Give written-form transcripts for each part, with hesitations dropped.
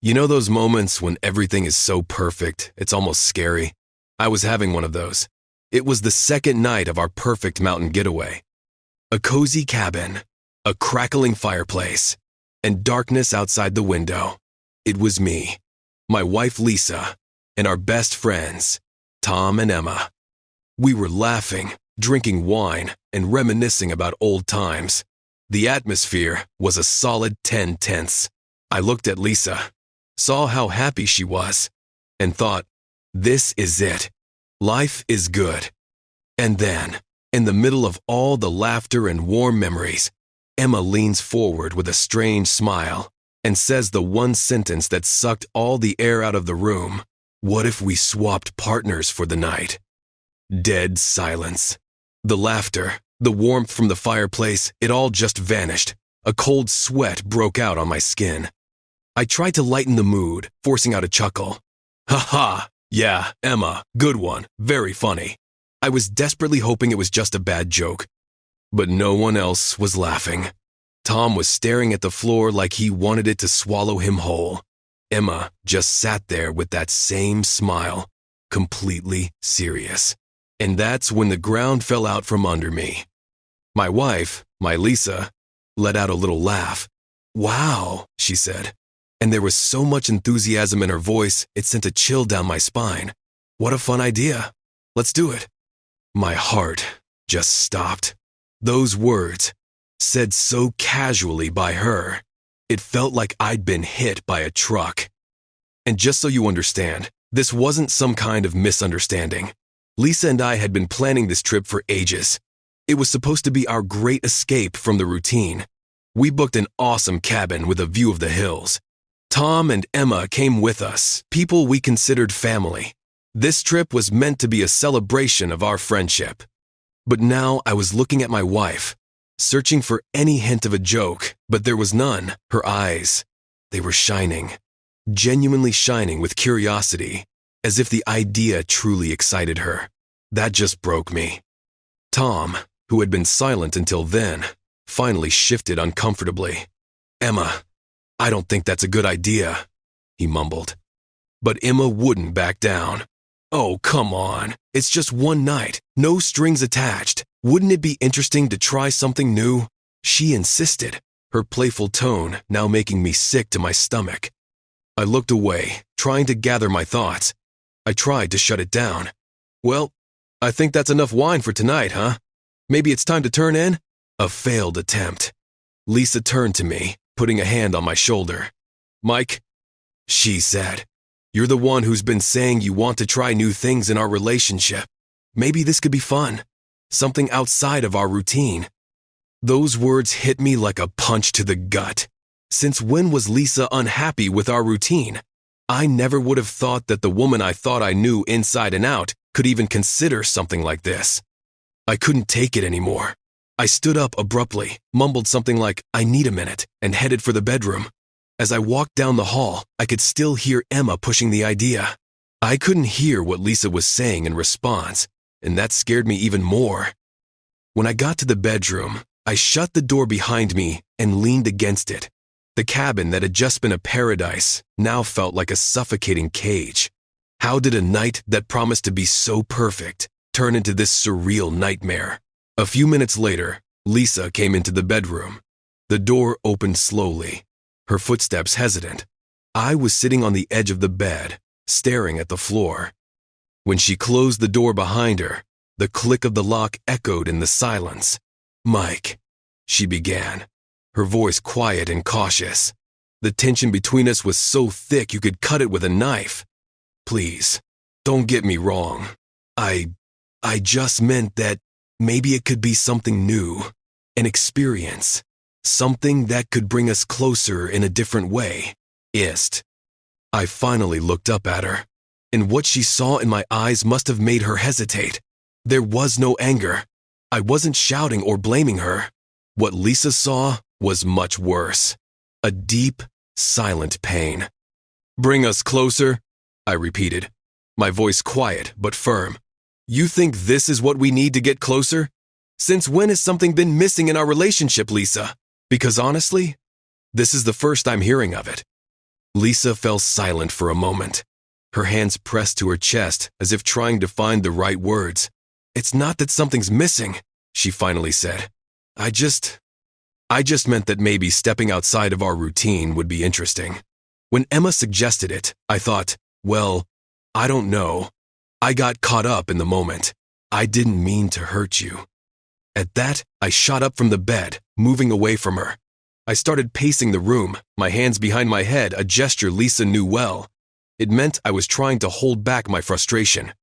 You know those moments when everything is so perfect, it's almost scary? I was having one of those. It was the second night of our perfect mountain getaway. A cozy cabin, a crackling fireplace, and darkness outside the window. It was me, my wife Lisa, and our best friends, Tom and Emma. We were laughing, drinking wine, and reminiscing about old times. The atmosphere was a solid 10 tenths. I looked at Lisa, saw how happy she was, and thought, this is it. Life is good. And then, in the middle of all the laughter and warm memories, Emma leans forward with a strange smile and says the one sentence that sucked all the air out of the room. What if we swapped partners for the night? Dead silence. The laughter, the warmth from the fireplace, it all just vanished. A cold sweat broke out on my skin. I tried to lighten the mood, forcing out a chuckle. Ha ha! Yeah, Emma, good one, very funny. I was desperately hoping it was just a bad joke. But no one else was laughing. Tom was staring at the floor like he wanted it to swallow him whole. Emma just sat there with that same smile, completely serious. And that's when the ground fell out from under me. My wife, my Lisa, let out a little laugh. Wow, she said. And there was so much enthusiasm in her voice, it sent a chill down my spine. What a fun idea. Let's do it. My heart just stopped. Those words, said so casually by her, it felt like I'd been hit by a truck. And just so you understand, this wasn't some kind of misunderstanding. Lisa and I had been planning this trip for ages. It was supposed to be our great escape from the routine. We booked an awesome cabin with a view of the hills. Tom and Emma came with us, people we considered family. This trip was meant to be a celebration of our friendship. But now I was looking at my wife, searching for any hint of a joke, but there was none. Her eyes, they were shining, genuinely shining with curiosity, as if the idea truly excited her. That just broke me. Tom, who had been silent until then, finally shifted uncomfortably. Emma, I don't think that's a good idea, he mumbled. But Emma wouldn't back down. Oh, come on. It's just one night, no strings attached. Wouldn't it be interesting to try something new? She insisted, her playful tone now making me sick to my stomach. I looked away, trying to gather my thoughts. I tried to shut it down. Well, I think that's enough wine for tonight, huh? Maybe it's time to turn in? A failed attempt. Lisa turned to me, putting a hand on my shoulder. Mike, she said, you're the one who's been saying you want to try new things in our relationship. Maybe this could be fun. Something outside of our routine. Those words hit me like a punch to the gut. Since when was Lisa unhappy with our routine? I never would have thought that the woman I thought I knew inside and out could even consider something like this. I couldn't take it anymore. I stood up abruptly, mumbled something like, I need a minute, and headed for the bedroom. As I walked down the hall, I could still hear Emma pushing the idea. I couldn't hear what Lisa was saying in response, and that scared me even more. When I got to the bedroom, I shut the door behind me and leaned against it. The cabin that had just been a paradise now felt like a suffocating cage. How did a night that promised to be so perfect turn into this surreal nightmare? A few minutes later, Lisa came into the bedroom. The door opened slowly, her footsteps hesitant. I was sitting on the edge of the bed, staring at the floor. When she closed the door behind her, the click of the lock echoed in the silence. Mike, she began, her voice quiet and cautious. The tension between us was so thick you could cut it with a knife. Please, don't get me wrong. I just meant that maybe it could be something new, an experience, something that could bring us closer in a different way. I finally looked up at her, and what she saw in my eyes must have made her hesitate. There was no anger. I wasn't shouting or blaming her. What Lisa saw was much worse. A deep, silent pain. Bring us closer, I repeated, my voice quiet but firm. You think this is what we need to get closer? Since when has something been missing in our relationship, Lisa? Because honestly, this is the first I'm hearing of it. Lisa fell silent for a moment. Her hands pressed to her chest as if trying to find the right words. "It's not that something's missing," she finally said. I just meant that maybe stepping outside of our routine would be interesting. When Emma suggested it, I thought, well, I don't know. I got caught up in the moment. I didn't mean to hurt you. At that, I shot up from the bed, moving away from her. I started pacing the room, my hands behind my head, a gesture Lisa knew well. It meant I was trying to hold back my frustration.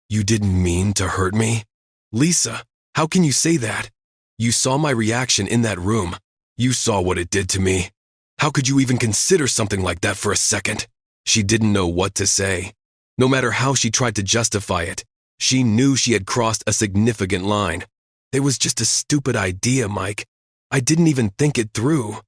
"You didn't mean to hurt me?" "Lisa, how can you say that? You saw my reaction in that room. You saw what it did to me. How could you even consider something like that for a second?" She didn't know what to say. No matter how she tried to justify it, she knew she had crossed a significant line. It was just a stupid idea, Mike. I didn't even think it through.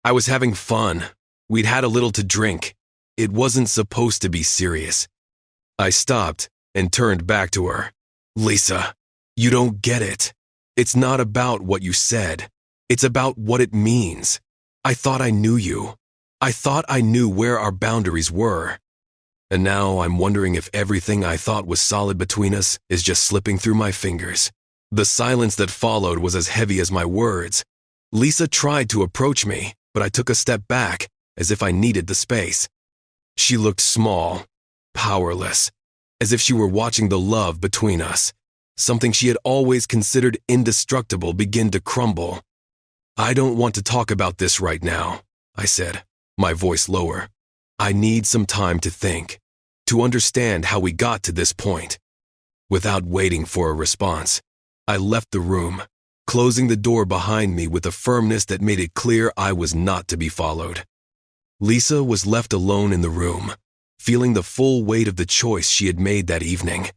I was having fun. We'd had a little to drink. It wasn't supposed to be serious. I stopped and turned back to her. "Lisa, you don't get it. It's not about what you said. It's about what it means. I thought I knew you. I thought I knew where our boundaries were. And now I'm wondering if everything I thought was solid between us is just slipping through my fingers." The silence that followed was as heavy as my words. Lisa tried to approach me, but I took a step back, as if I needed the space. She looked small, powerless, as if she were watching the love between us, something she had always considered indestructible, begin to crumble. "I don't want to talk about this right now," I said, my voice lower. "I need some time to think, to understand how we got to this point." Without waiting for a response, I left the room, closing the door behind me with a firmness that made it clear I was not to be followed. Lisa was left alone in the room, feeling the full weight of the choice she had made that evening.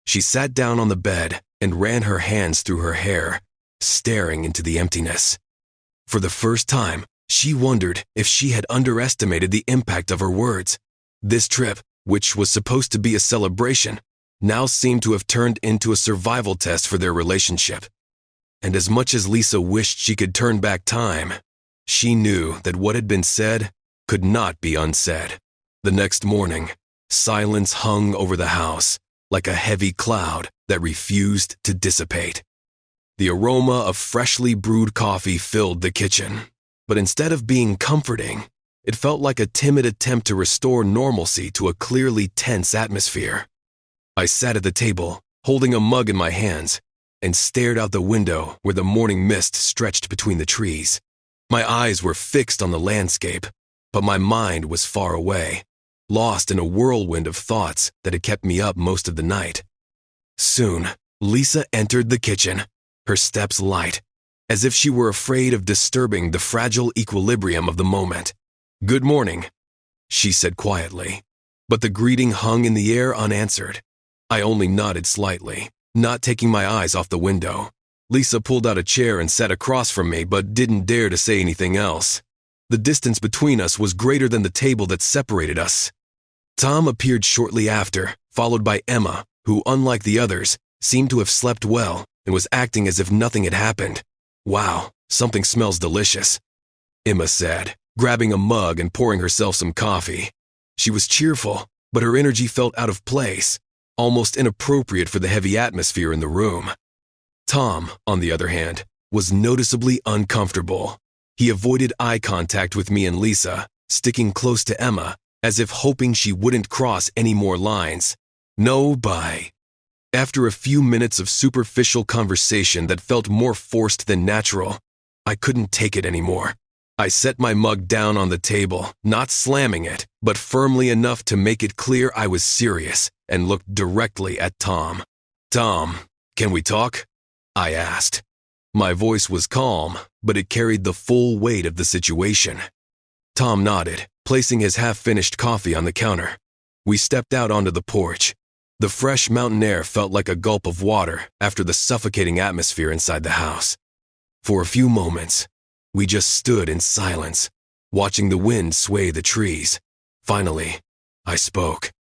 She sat down on the bed and ran her hands through her hair, staring into the emptiness. For the first time, she wondered if she had underestimated the impact of her words. This trip, which was supposed to be a celebration, now seemed to have turned into a survival test for their relationship. And as much as Lisa wished she could turn back time, she knew that what had been said could not be unsaid. The next morning, silence hung over the house, like a heavy cloud that refused to dissipate. The aroma of freshly brewed coffee filled the kitchen, but instead of being comforting, it felt like a timid attempt to restore normalcy to a clearly tense atmosphere. I sat at the table, holding a mug in my hands, and stared out the window where the morning mist stretched between the trees. My eyes were fixed on the landscape, but my mind was far away, lost in a whirlwind of thoughts that had kept me up most of the night. Soon, Lisa entered the kitchen, her steps light, as if she were afraid of disturbing the fragile equilibrium of the moment. "Good morning," she said quietly, but the greeting hung in the air unanswered. I only nodded slightly, not taking my eyes off the window. Lisa pulled out a chair and sat across from me, but didn't dare to say anything else. The distance between us was greater than the table that separated us. Tom appeared shortly after, followed by Emma, who, unlike the others, seemed to have slept well and was acting as if nothing had happened. "Wow, something smells delicious," Emma said, grabbing a mug and pouring herself some coffee. She was cheerful, but her energy felt out of place, almost inappropriate for the heavy atmosphere in the room. Tom, on the other hand, was noticeably uncomfortable. He avoided eye contact with me and Lisa, sticking close to Emma, as if hoping she wouldn't cross any more lines. No bye. After a few minutes of superficial conversation that felt more forced than natural, I couldn't take it anymore. I set my mug down on the table, not slamming it, but firmly enough to make it clear I was serious, and looked directly at Tom. "Tom, can we talk?" I asked. My voice was calm, but it carried the full weight of the situation. Tom nodded, placing his half-finished coffee on the counter. We stepped out onto the porch. The fresh mountain air felt like a gulp of water after the suffocating atmosphere inside the house. For a few moments, we just stood in silence, watching the wind sway the trees. Finally, I spoke.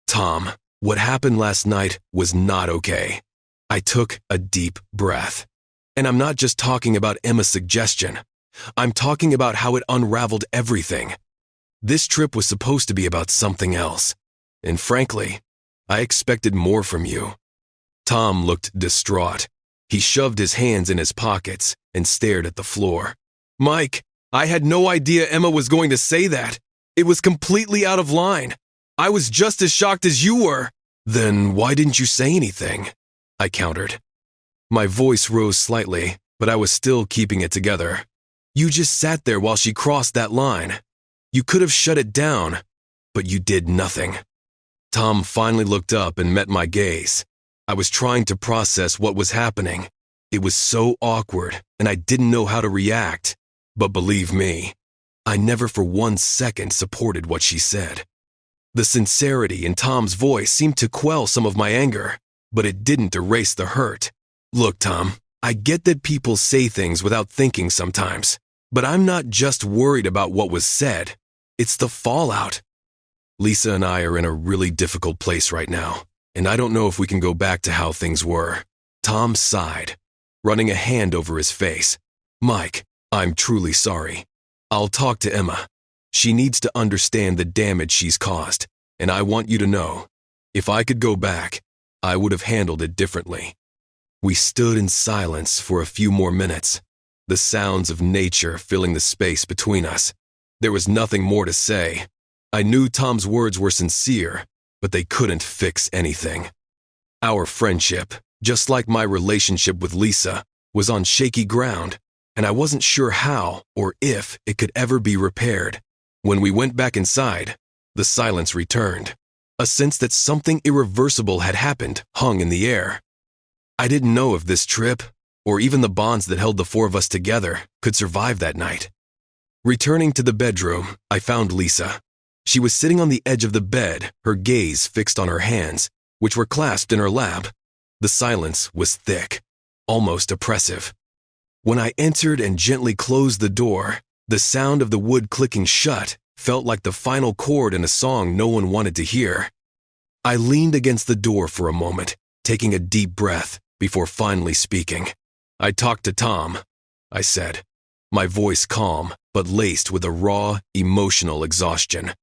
"Tom, what happened last night was not okay." I took a deep breath. And I'm not just talking about Emma's suggestion. I'm talking about how it unraveled everything. This trip was supposed to be about something else. And frankly, I expected more from you." Tom looked distraught. He shoved his hands in his pockets and stared at the floor. "Mike, I had no idea Emma was going to say that. It was completely out of line. I was just as shocked as you were." "Then why didn't you say anything?" I countered. My voice rose slightly, but I was still keeping it together. "You just sat there while she crossed that line. You could have shut it down, but you did nothing." Tom finally looked up and met my gaze. I was trying to process what was happening. It was so awkward, and I didn't know how to react. But believe me, I never for 1 second supported what she said. The sincerity in Tom's voice seemed to quell some of my anger, but it didn't erase the hurt. "Look, Tom, I get that people say things without thinking sometimes, but I'm not just worried about what was said. It's the fallout. Lisa and I are in a really difficult place right now, and I don't know if we can go back to how things were." Tom sighed, running a hand over his face. "Mike, I'm truly sorry. I'll talk to Emma. She needs to understand the damage she's caused, and I want you to know, if I could go back, I would have handled it differently." We stood in silence for a few more minutes, the sounds of nature filling the space between us. There was nothing more to say. I knew Tom's words were sincere, but they couldn't fix anything. Our friendship, just like my relationship with Lisa, was on shaky ground, and I wasn't sure how or if it could ever be repaired. When we went back inside, the silence returned. A sense that something irreversible had happened hung in the air. I didn't know if this trip, or even the bonds that held the four of us together, could survive that night. Returning to the bedroom, I found Lisa. She was sitting on the edge of the bed, her gaze fixed on her hands, which were clasped in her lap. The silence was thick, almost oppressive. When I entered and gently closed the door, the sound of the wood clicking shut felt like the final chord in a song no one wanted to hear. I leaned against the door for a moment, taking a deep breath before finally speaking. "I talked to Tom," I said, my voice calm but laced with a raw, emotional exhaustion.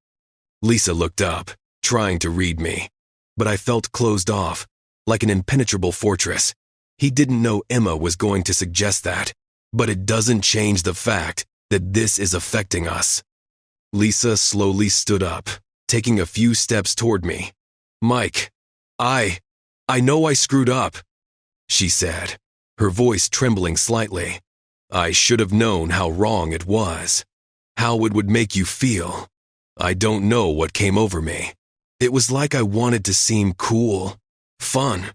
Lisa looked up, trying to read me, but I felt closed off, like an impenetrable fortress. He didn't know Emma was going to suggest that, but it doesn't change the fact that this is affecting us. Lisa slowly stood up, taking a few steps toward me. "Mike, I know I screwed up," she said, her voice trembling slightly. "I should have known how wrong it was, how it would make you feel. I don't know what came over me. It was like I wanted to seem cool, fun.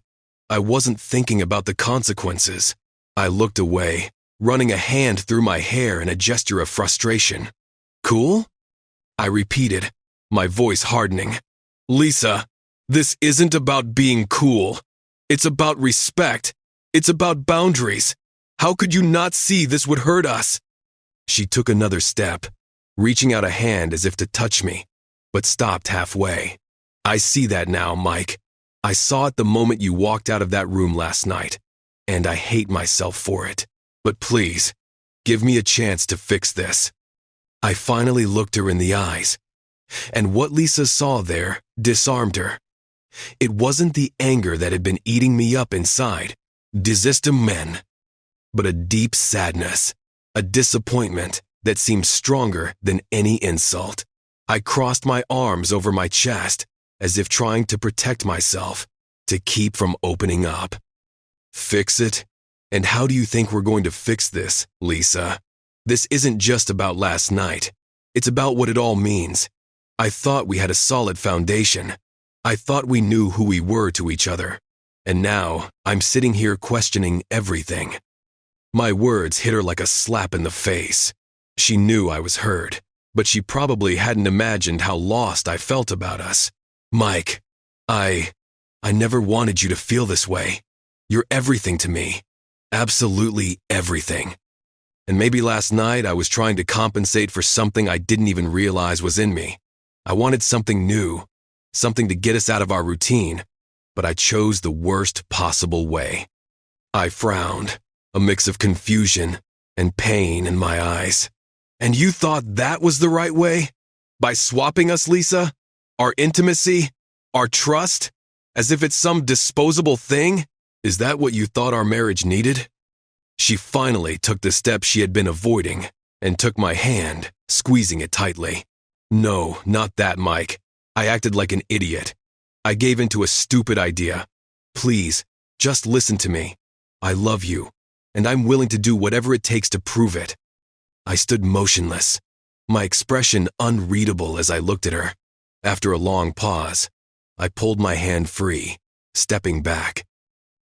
I wasn't thinking about the consequences." I looked away, running a hand through my hair in a gesture of frustration. "Cool?" I repeated, my voice hardening. "Lisa, this isn't about being cool. It's about respect. It's about boundaries. How could you not see this would hurt us?" She took another step, reaching out a hand as if to touch me, but stopped halfway. "I see that now, Mike. I saw it the moment you walked out of that room last night, and I hate myself for it. But please, give me a chance to fix this." I finally looked her in the eyes, and what Lisa saw there disarmed her. It wasn't the anger that had been eating me up inside, desistem men, but a deep sadness, a disappointment that seemed stronger than any insult. I crossed my arms over my chest, as if trying to protect myself, to keep from opening up. "Fix it? And how do you think we're going to fix this, Lisa? This isn't just about last night. It's about what it all means. I thought we had a solid foundation. I thought we knew who we were to each other. And now I'm sitting here questioning everything." My words hit her like a slap in the face. She knew I was hurt, but she probably hadn't imagined how lost I felt about us. "Mike, I never wanted you to feel this way. You're everything to me. Absolutely everything. And maybe last night I was trying to compensate for something I didn't even realize was in me. I wanted something new, something to get us out of our routine, but I chose the worst possible way." I frowned, a mix of confusion and pain in my eyes. "And you thought that was the right way?" By swapping us, Lisa? Our intimacy? Our trust? As if it's some disposable thing? Is that what you thought our marriage needed? She finally took the step she had been avoiding and took my hand, squeezing it tightly. No, not that, Mike. I acted like an idiot. I gave into a stupid idea. Please, just listen to me. I love you, and I'm willing to do whatever it takes to prove it. I stood motionless, my expression unreadable as I looked at her. After a long pause, I pulled my hand free, stepping back.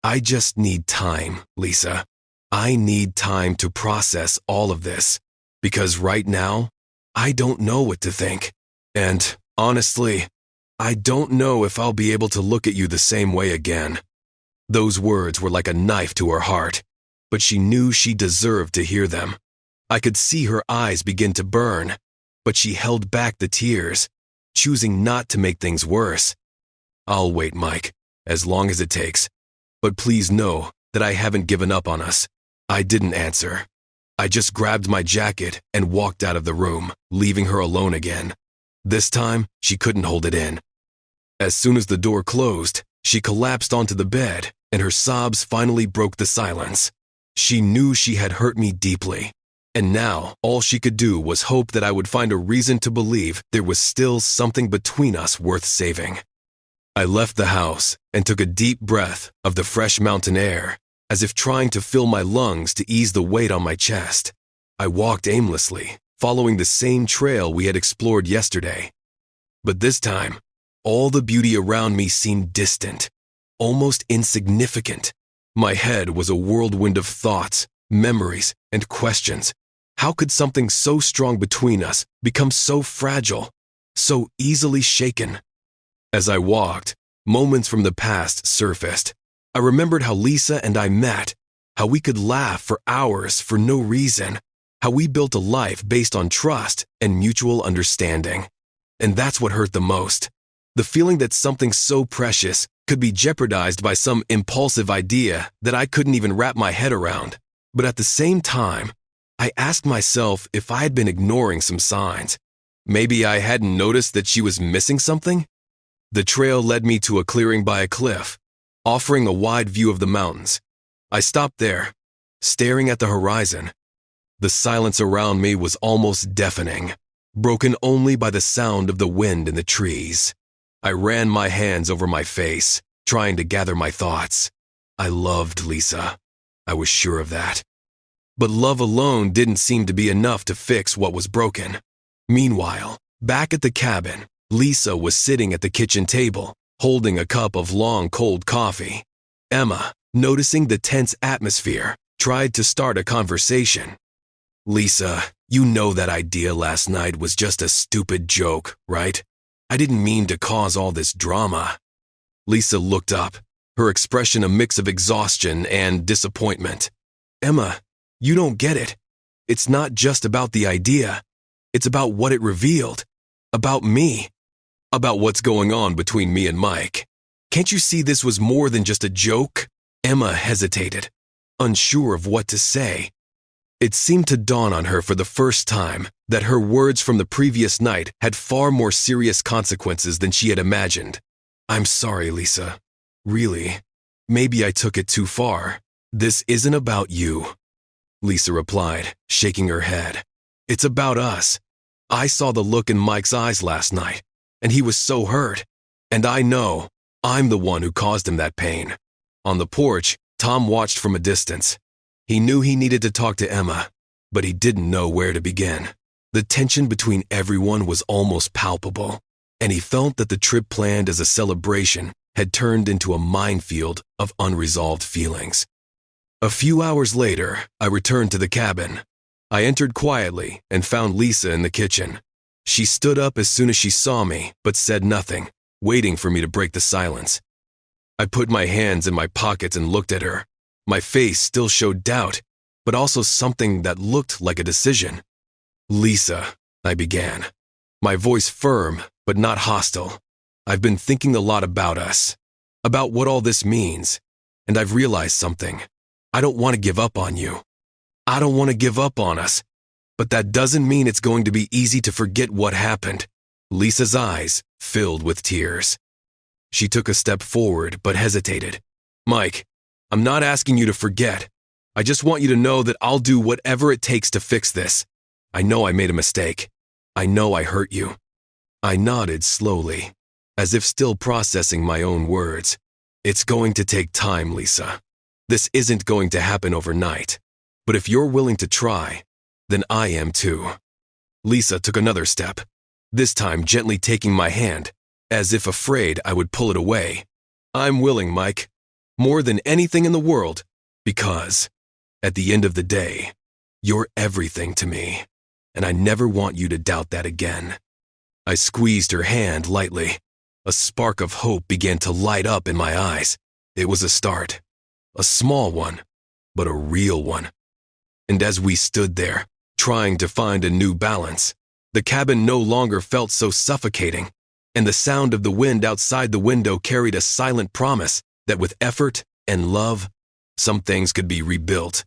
I just need time, Lisa. I need time to process all of this, because right now, I don't know what to think. And, honestly, I don't know if I'll be able to look at you the same way again. Those words were like a knife to her heart, but she knew she deserved to hear them. I could see her eyes begin to burn, but she held back the tears, choosing not to make things worse. I'll wait, Mike, as long as it takes. But please know that I haven't given up on us. I didn't answer. I just grabbed my jacket and walked out of the room, leaving her alone again. This time, she couldn't hold it in. As soon as the door closed, she collapsed onto the bed, and her sobs finally broke the silence. She knew she had hurt me deeply, and now all she could do was hope that I would find a reason to believe there was still something between us worth saving. I left the house and took a deep breath of the fresh mountain air, as if trying to fill my lungs to ease the weight on my chest. I walked aimlessly, following the same trail we had explored yesterday. But this time, all the beauty around me seemed distant, almost insignificant. My head was a whirlwind of thoughts, memories, and questions. How could something so strong between us become so fragile, so easily shaken? As I walked, moments from the past surfaced. I remembered how Lisa and I met, how we could laugh for hours for no reason, how we built a life based on trust and mutual understanding. And that's what hurt the most. The feeling that something so precious could be jeopardized by some impulsive idea that I couldn't even wrap my head around. But at the same time, I asked myself if I had been ignoring some signs. Maybe I hadn't noticed that she was missing something? The trail led me to a clearing by a cliff, offering a wide view of the mountains. I stopped there, staring at the horizon. The silence around me was almost deafening, broken only by the sound of the wind in the trees. I ran my hands over my face, trying to gather my thoughts. I loved Lisa. I was sure of that. But love alone didn't seem to be enough to fix what was broken. Meanwhile, back at the cabin, Lisa was sitting at the kitchen table, holding a cup of long cold coffee. Emma, noticing the tense atmosphere, tried to start a conversation. Lisa, you know that idea last night was just a stupid joke, right? I didn't mean to cause all this drama. Lisa looked up, her expression a mix of exhaustion and disappointment. Emma, you don't get it. It's not just about the idea. It's about what it revealed. About me. About what's going on between me and Mike. Can't you see this was more than just a joke? Emma hesitated, unsure of what to say. It seemed to dawn on her for the first time that her words from the previous night had far more serious consequences than she had imagined. I'm sorry, Lisa. Really. Maybe I took it too far. This isn't about you, Lisa replied, shaking her head. It's about us. I saw the look in Mike's eyes last night, and he was so hurt. And I know I'm the one who caused him that pain. On the porch, Tom watched from a distance. He knew he needed to talk to Emma, but he didn't know where to begin. The tension between everyone was almost palpable, and he felt that the trip planned as a celebration had turned into a minefield of unresolved feelings. A few hours later, I returned to the cabin. I entered quietly and found Lisa in the kitchen. She stood up as soon as she saw me, but said nothing, waiting for me to break the silence. I put my hands in my pockets and looked at her. My face still showed doubt, but also something that looked like a decision. Lisa, I began, my voice firm but not hostile. I've been thinking a lot about us, about what all this means, and I've realized something. I don't want to give up on you. I don't want to give up on us, but that doesn't mean it's going to be easy to forget what happened Lisa's eyes filled with tears. She took a step forward but hesitated. Mike, I'm not asking you to forget. I just want you to know that I'll do whatever it takes to fix this. I know I made a mistake. I know I hurt you. I nodded slowly, as if still processing my own words. It's going to take time, Lisa. This isn't going to happen overnight. But if you're willing to try, then I am too. Lisa took another step, this time gently taking my hand, as if afraid I would pull it away. I'm willing, Mike, more than anything in the world, because, at the end of the day, you're everything to me, and I never want you to doubt that again. I squeezed her hand lightly. A spark of hope began to light up in my eyes. It was a start, a small one, but a real one. And as we stood there, trying to find a new balance, the cabin no longer felt so suffocating, and the sound of the wind outside the window carried a silent promise that with effort and love, some things could be rebuilt.